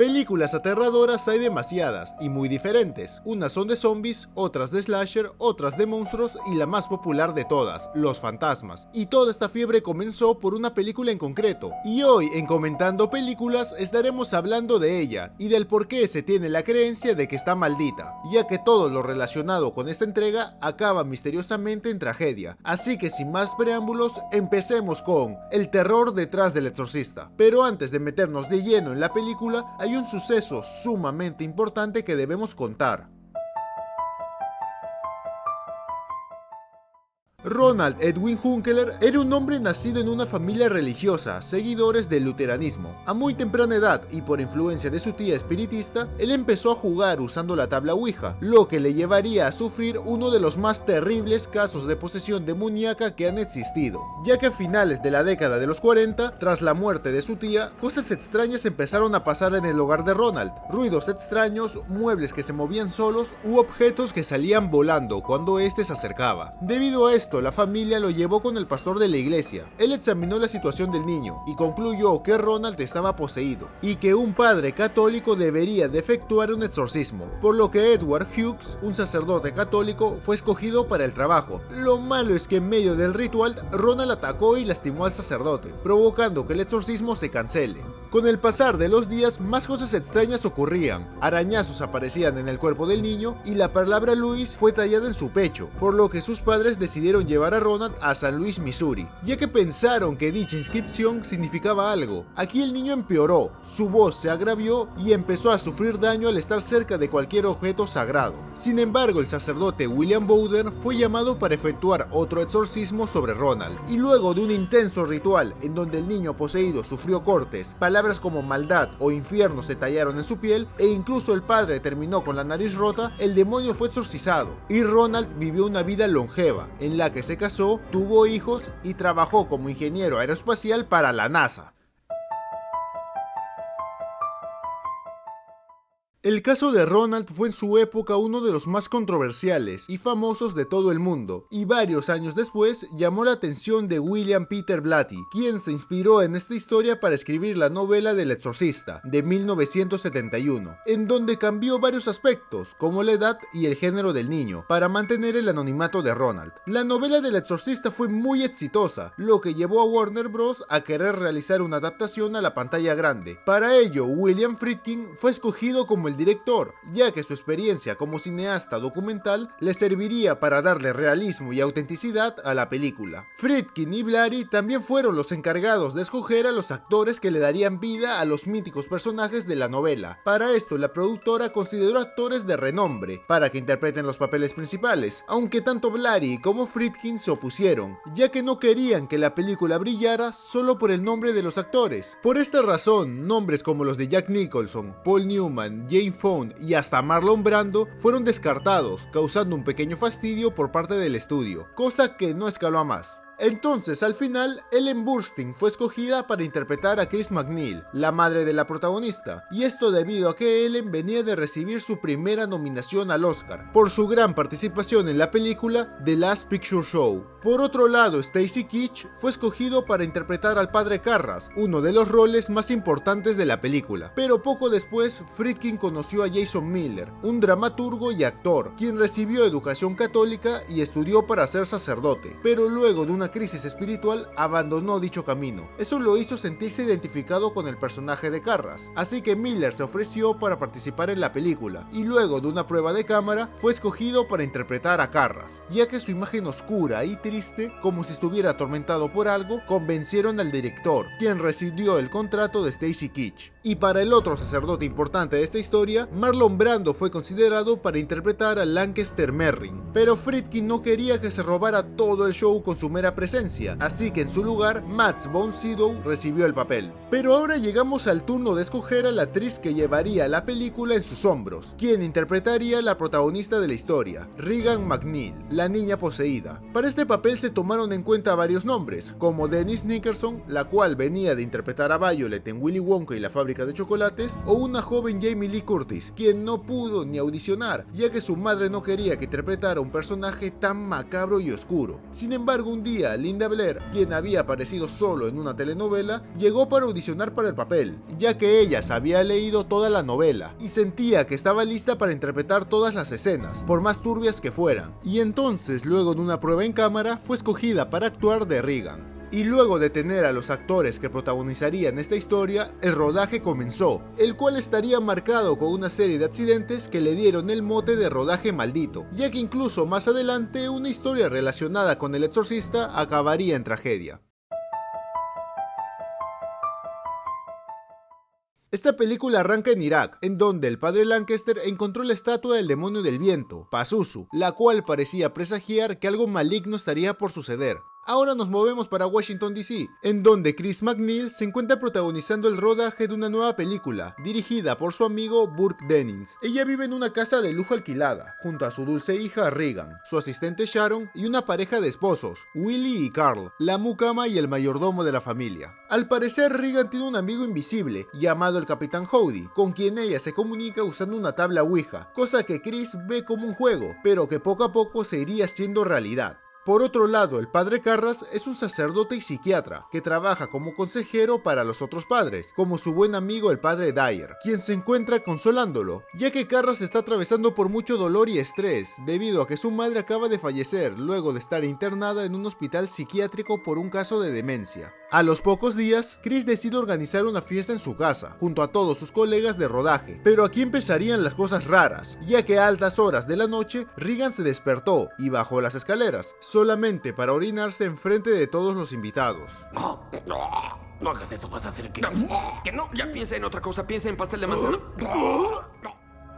Películas aterradoras hay demasiadas y muy diferentes. Unas son de zombies, otras de slasher, otras de monstruos y la más popular de todas, los fantasmas. Y toda esta fiebre comenzó por una película en concreto. Y hoy en Comentando Películas estaremos hablando de ella y del por qué se tiene la creencia de que está maldita, ya que todo lo relacionado con esta entrega acaba misteriosamente en tragedia. Así que sin más preámbulos, empecemos con el terror detrás del exorcista. Pero antes de meternos de lleno en la película, hay un suceso sumamente importante que debemos contar. Ronald Edwin Hunkeler era un hombre nacido en una familia religiosa, seguidores del luteranismo. A muy temprana edad y por influencia de su tía espiritista, él empezó a jugar usando la tabla Ouija, lo que le llevaría a sufrir uno de los más terribles casos de posesión demoníaca que han existido, ya que a finales de la década de los 40, tras la muerte de su tía, cosas extrañas empezaron a pasar en el hogar de Ronald, ruidos extraños, muebles que se movían solos u objetos que salían volando cuando éste se acercaba. Debido a esto, la familia lo llevó con el pastor de la iglesia. Él examinó la situación del niño y concluyó que Ronald estaba poseído y que un padre católico debería de efectuar un exorcismo, por lo que Edward Hughes, un sacerdote católico, fue escogido para el trabajo. Lo malo es que en medio del ritual, Ronald atacó y lastimó al sacerdote, provocando que el exorcismo se cancele. Con el pasar de los días, más cosas extrañas ocurrían. Arañazos aparecían en el cuerpo del niño y la palabra Louis fue tallada en su pecho, por lo que sus padres decidieron llevar a Ronald a San Luis, Missouri, ya que pensaron que dicha inscripción significaba algo. Aquí el niño empeoró, su voz se agravió y empezó a sufrir daño al estar cerca de cualquier objeto sagrado. Sin embargo, el sacerdote William Bowden fue llamado para efectuar otro exorcismo sobre Ronald, y luego de un intenso ritual en donde el niño poseído sufrió cortes, palabras como maldad o infierno se tallaron en su piel e incluso el padre terminó con la nariz rota, el demonio fue exorcizado y Ronald vivió una vida longeva en la que se casó, tuvo hijos y trabajó como ingeniero aeroespacial para la NASA. El caso de Ronald fue en su época uno de los más controversiales y famosos de todo el mundo, y varios años después llamó la atención de William Peter Blatty, quien se inspiró en esta historia para escribir la novela del exorcista, de 1971, en donde cambió varios aspectos, como la edad y el género del niño, para mantener el anonimato de Ronald. La novela del exorcista fue muy exitosa, lo que llevó a Warner Bros. A querer realizar una adaptación a la pantalla grande. Para ello, William Friedkin fue escogido como el director, ya que su experiencia como cineasta documental le serviría para darle realismo y autenticidad a la película. Friedkin y Blatty también fueron los encargados de escoger a los actores que le darían vida a los míticos personajes de la novela. Para esto, la productora consideró actores de renombre para que interpreten los papeles principales, aunque tanto Blatty como Friedkin se opusieron, ya que no querían que la película brillara solo por el nombre de los actores. Por esta razón, nombres como los de Jack Nicholson, Paul Newman, Jane Fonda y hasta Marlon Brando fueron descartados, causando un pequeño fastidio por parte del estudio, cosa que no escaló a más. Entonces, al final, Ellen Burstyn fue escogida para interpretar a Chris MacNeil, la madre de la protagonista, y esto debido a que Ellen venía de recibir su primera nominación al Oscar, por su gran participación en la película The Last Picture Show. Por otro lado, Stacy Keach fue escogido para interpretar al padre Carras, uno de los roles más importantes de la película, pero poco después, Friedkin conoció a Jason Miller, un dramaturgo y actor, quien recibió educación católica y estudió para ser sacerdote, pero luego de una crisis espiritual abandonó dicho camino. Eso lo hizo sentirse identificado con el personaje de Carras, así que Miller se ofreció para participar en la película y luego de una prueba de cámara fue escogido para interpretar a Carras, ya que su imagen oscura y triste, como si estuviera atormentado por algo, convencieron al director, quien rescindió el contrato de Stacy Keach. Y para el otro sacerdote importante de esta historia, Marlon Brando fue considerado para interpretar a Lancaster Merrin, pero Friedkin no quería que se robara todo el show con su mera presencia, así que en su lugar, Mads von Sydow recibió el papel. Pero ahora llegamos al turno de escoger a la actriz que llevaría la película en sus hombros, quien interpretaría a la protagonista de la historia, Regan MacNeil, la niña poseída. Para este papel se tomaron en cuenta varios nombres, como Denise Nickerson, la cual venía de interpretar a Violet en Willy Wonka y la fábrica fábrica de chocolates, o una joven Jamie Lee Curtis, quien no pudo ni audicionar, ya que su madre no quería que interpretara un personaje tan macabro y oscuro. Sin embargo, un día Linda Blair, quien había aparecido solo en una telenovela, llegó para audicionar para el papel, ya que ella se había leído toda la novela y sentía que estaba lista para interpretar todas las escenas, por más turbias que fueran. Y entonces, luego de una prueba en cámara, fue escogida para actuar de Regan. Y luego de tener a los actores que protagonizarían esta historia, el rodaje comenzó, el cual estaría marcado con una serie de accidentes que le dieron el mote de rodaje maldito, ya que incluso más adelante una historia relacionada con el exorcista acabaría en tragedia. Esta película arranca en Irak, en donde el padre Lancaster encontró la estatua del demonio del viento, Pazuzu, la cual parecía presagiar que algo maligno estaría por suceder. Ahora nos movemos para Washington DC, en donde Chris McNeil se encuentra protagonizando el rodaje de una nueva película, dirigida por su amigo Burke Dennings. Ella vive en una casa de lujo alquilada, junto a su dulce hija Regan, su asistente Sharon y una pareja de esposos, Willie y Carl, la mucama y el mayordomo de la familia. Al parecer, Regan tiene un amigo invisible, llamado el Capitán Howdy, con quien ella se comunica usando una tabla Ouija, cosa que Chris ve como un juego, pero que poco a poco se iría haciendo realidad. Por otro lado, el padre Carras es un sacerdote y psiquiatra que trabaja como consejero para los otros padres, como su buen amigo el padre Dyer, quien se encuentra consolándolo, ya que Carras está atravesando por mucho dolor y estrés debido a que su madre acaba de fallecer luego de estar internada en un hospital psiquiátrico por un caso de demencia. A los pocos días, Chris decide organizar una fiesta en su casa, junto a todos sus colegas de rodaje, pero aquí empezarían las cosas raras, ya que a altas horas de la noche, Regan se despertó y bajó las escaleras, solamente para orinarse enfrente de todos los invitados. No hagas eso, vas a hacer que no. Ya piensa en otra cosa, piensa en pastel de manzana.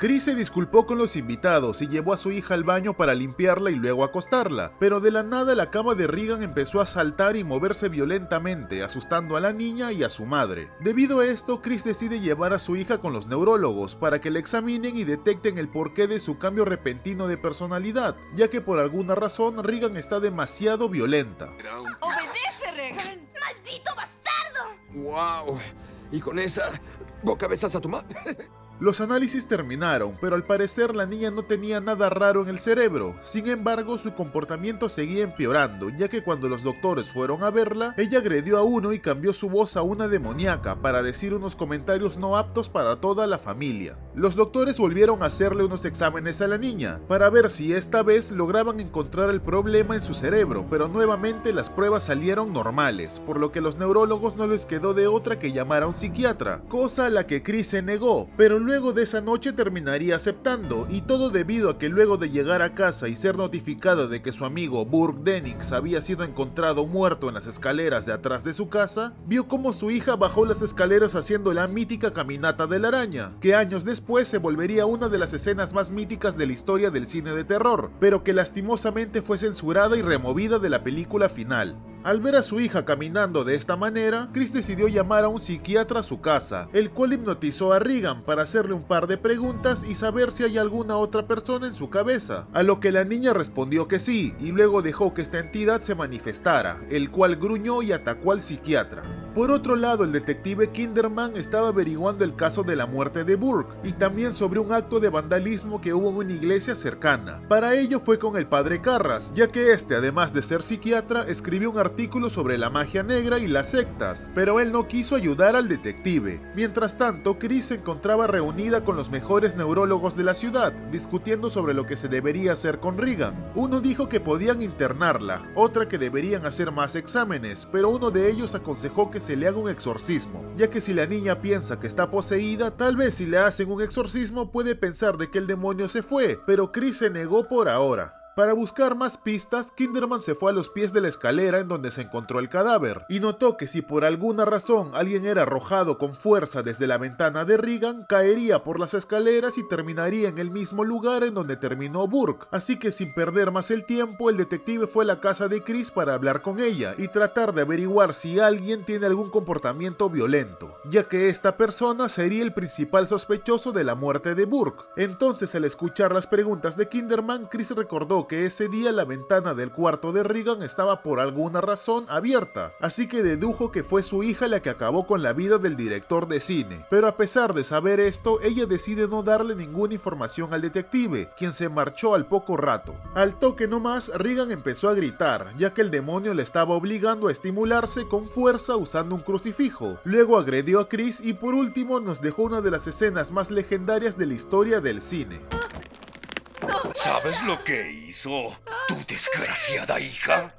Chris se disculpó con los invitados y llevó a su hija al baño para limpiarla y luego acostarla, pero de la nada la cama de Regan empezó a saltar y moverse violentamente, asustando a la niña y a su madre. Debido a esto, Chris decide llevar a su hija con los neurólogos para que la examinen y detecten el porqué de su cambio repentino de personalidad, ya que por alguna razón Regan está demasiado violenta. ¡Obedece, Regan! ¡Maldito bastardo! ¡Wow! ¿Y con esa boca besas a tu madre? Los análisis terminaron, pero al parecer la niña no tenía nada raro en el cerebro. Sin embargo, su comportamiento seguía empeorando, ya que cuando los doctores fueron a verla, ella agredió a uno y cambió su voz a una demoníaca para decir unos comentarios no aptos para toda la familia. Los doctores volvieron a hacerle unos exámenes a la niña, para ver si esta vez lograban encontrar el problema en su cerebro, pero nuevamente las pruebas salieron normales, por lo que los neurólogos no les quedó de otra que llamar a un psiquiatra, cosa a la que Chris se negó, pero luego de esa noche terminaría aceptando, y todo debido a que luego de llegar a casa y ser notificada de que su amigo Burke Dennings había sido encontrado muerto en las escaleras de atrás de su casa, vio cómo su hija bajó las escaleras haciendo la mítica caminata de la araña, que años después se volvería una de las escenas más míticas de la historia del cine de terror, pero que lastimosamente fue censurada y removida de la película final. Al ver a su hija caminando de esta manera, Chris decidió llamar a un psiquiatra a su casa, el cual hipnotizó a Regan para hacerle un par de preguntas y saber si hay alguna otra persona en su cabeza, a lo que la niña respondió que sí, y luego dejó que esta entidad se manifestara, el cual gruñó y atacó al psiquiatra. Por otro lado, el detective Kinderman estaba averiguando el caso de la muerte de Burke, y también sobre un acto de vandalismo que hubo en una iglesia cercana. Para ello fue con el padre Carras, ya que este, además de ser psiquiatra, escribió un artículo sobre la magia negra y las sectas, pero él no quiso ayudar al detective. Mientras tanto, Chris se encontraba reunida con los mejores neurólogos de la ciudad, discutiendo sobre lo que se debería hacer con Regan. Uno dijo que podían internarla, otra que deberían hacer más exámenes, pero uno de ellos aconsejó que se le haga un exorcismo, ya que si la niña piensa que está poseída, tal vez si le hacen un exorcismo puede pensar de que el demonio se fue, pero Chris se negó por ahora. Para buscar más pistas, Kinderman se fue a los pies de la escalera en donde se encontró el cadáver, y notó que si por alguna razón alguien era arrojado con fuerza desde la ventana de Regan, caería por las escaleras y terminaría en el mismo lugar en donde terminó Burke. Así que sin perder más el tiempo, el detective fue a la casa de Chris para hablar con ella y tratar de averiguar si alguien tiene algún comportamiento violento, ya que esta persona sería el principal sospechoso de la muerte de Burke. Entonces, al escuchar las preguntas de Kinderman, Chris recordó notó que ese día la ventana del cuarto de Regan estaba por alguna razón abierta, así que dedujo que fue su hija la que acabó con la vida del director de cine. Pero a pesar de saber esto, ella decide no darle ninguna información al detective, quien se marchó al poco rato. Al toque nomás, Regan empezó a gritar, ya que el demonio le estaba obligando a estimularse con fuerza usando un crucifijo. Luego agredió a Chris y por último nos dejó una de las escenas más legendarias de la historia del cine. ¿Sabes lo que hizo tu desgraciada hija?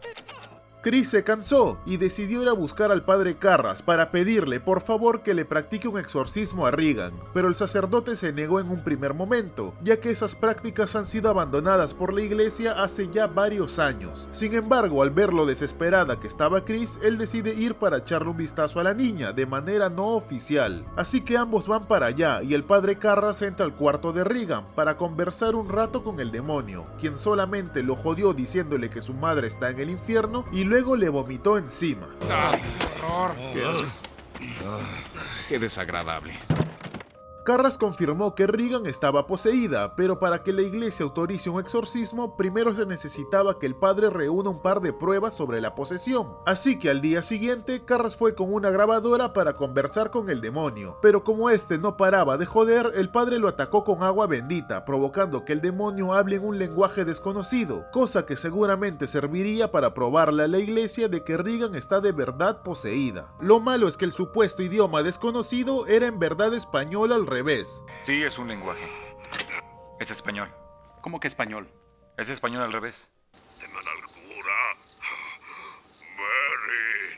Chris se cansó y decidió ir a buscar al padre Karras para pedirle por favor que le practique un exorcismo a Regan, pero el sacerdote se negó en un primer momento, ya que esas prácticas han sido abandonadas por la iglesia hace ya varios años. Sin embargo, al ver lo desesperada que estaba Chris, él decide ir para echarle un vistazo a la niña de manera no oficial. Así que ambos van para allá y el padre Karras entra al cuarto de Regan para conversar un rato con el demonio, quien solamente lo jodió diciéndole que su madre está en el infierno y luego le vomitó encima. ¡Ay, qué horror! ¡Qué asco! ¡Qué desagradable! Karras confirmó que Regan estaba poseída, pero para que la iglesia autorice un exorcismo, primero se necesitaba que el padre reúna un par de pruebas sobre la posesión. Así que al día siguiente, Karras fue con una grabadora para conversar con el demonio. Pero como este no paraba de joder, el padre lo atacó con agua bendita, provocando que el demonio hable en un lenguaje desconocido, cosa que seguramente serviría para probarle a la iglesia de que Regan está de verdad poseída. Lo malo es que el supuesto idioma desconocido era en verdad español al revés. Sí, es un lenguaje. Es español. ¿Cómo que español? Es español al revés. Tengan al cura. Mary,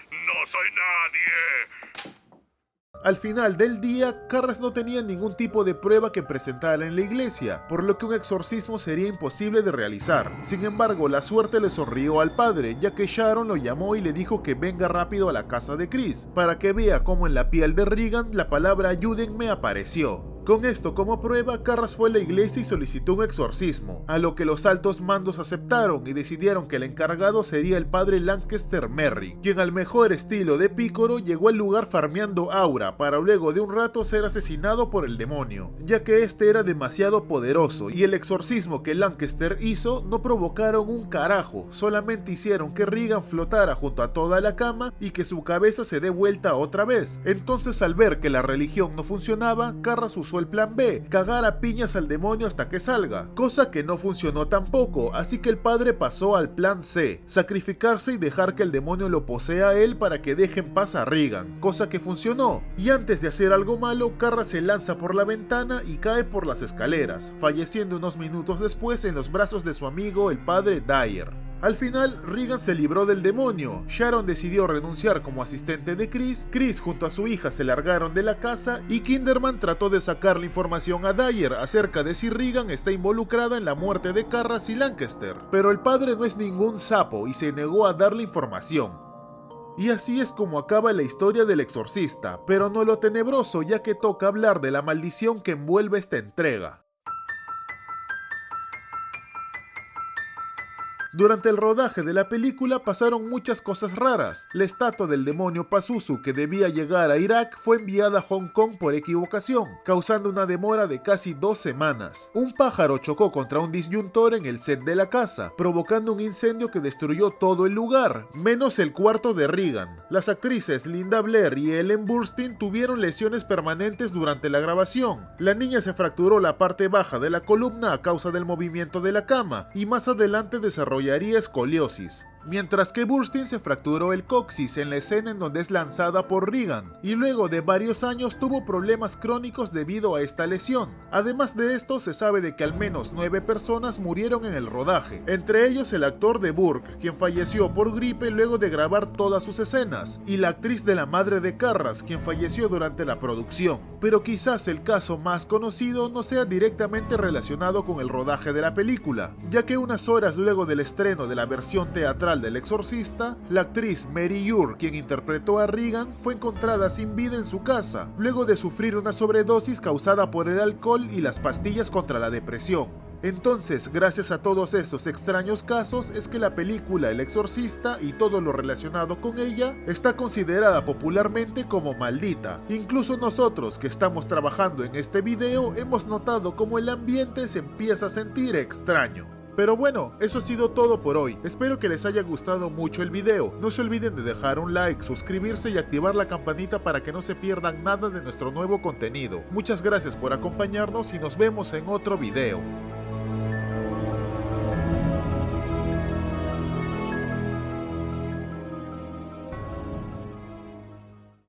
no soy nadie. Al final del día, Karras no tenía ningún tipo de prueba que presentar en la iglesia, por lo que un exorcismo sería imposible de realizar. Sin embargo, la suerte le sonrió al padre, ya que Sharon lo llamó y le dijo que venga rápido a la casa de Chris, para que vea cómo en la piel de Regan la palabra ayúdenme apareció. Con esto como prueba, Karras fue a la iglesia y solicitó un exorcismo, a lo que los altos mandos aceptaron y decidieron que el encargado sería el padre Lancaster Merry, quien al mejor estilo de pícoro llegó al lugar farmeando aura para luego de un rato ser asesinado por el demonio, ya que este era demasiado poderoso y el exorcismo que Lancaster hizo no provocaron un carajo, solamente hicieron que Regan flotara junto a toda la cama y que su cabeza se dé vuelta otra vez. Entonces, al ver que la religión no funcionaba, Karras usó el plan B, cagar a piñas al demonio hasta que salga, cosa que no funcionó tampoco, así que el padre pasó al plan C, sacrificarse y dejar que el demonio lo posea a él para que deje en paz a Regan, cosa que funcionó, y antes de hacer algo malo, Karras se lanza por la ventana y cae por las escaleras, falleciendo unos minutos después en los brazos de su amigo el padre Dyer. Al final, Regan se libró del demonio, Sharon decidió renunciar como asistente de Chris junto a su hija se largaron de la casa y Kinderman trató de sacarle información a Dyer acerca de si Regan está involucrada en la muerte de Karras y Lancaster, pero el padre no es ningún sapo y se negó a darle información. Y así es como acaba la historia del exorcista, pero no lo tenebroso, ya que toca hablar de la maldición que envuelve esta entrega. Durante el rodaje de la película pasaron muchas cosas raras. La estatua del demonio Pazuzu que debía llegar a Irak fue enviada a Hong Kong por equivocación, causando una demora de casi 2 semanas. Un pájaro chocó contra un disyuntor en el set de la casa, provocando un incendio que destruyó todo el lugar, menos el cuarto de Regan. Las actrices Linda Blair y Ellen Burstyn tuvieron lesiones permanentes durante la grabación. La niña se fracturó la parte baja de la columna a causa del movimiento de la cama, y más adelante desarrollaría escoliosis. Mientras que Burstyn se fracturó el coxis en la escena en donde es lanzada por Regan, y luego de varios años tuvo problemas crónicos debido a esta lesión. Además de esto, se sabe de que al menos 9 personas murieron en el rodaje, entre ellos el actor de Burke, quien falleció por gripe luego de grabar todas sus escenas, y la actriz de la madre de Karras, quien falleció durante la producción. Pero quizás el caso más conocido no sea directamente relacionado con el rodaje de la película, ya que unas horas luego del estreno de la versión teatral del Exorcista, la actriz Mary Ure, quien interpretó a Regan, fue encontrada sin vida en su casa, luego de sufrir una sobredosis causada por el alcohol y las pastillas contra la depresión. Entonces, gracias a todos estos extraños casos, es que la película El Exorcista y todo lo relacionado con ella está considerada popularmente como maldita. Incluso nosotros que estamos trabajando en este video hemos notado cómo el ambiente se empieza a sentir extraño. Pero bueno, eso ha sido todo por hoy. Espero que les haya gustado mucho el video. No se olviden de dejar un like, suscribirse y activar la campanita para que no se pierdan nada de nuestro nuevo contenido. Muchas gracias por acompañarnos y nos vemos en otro video.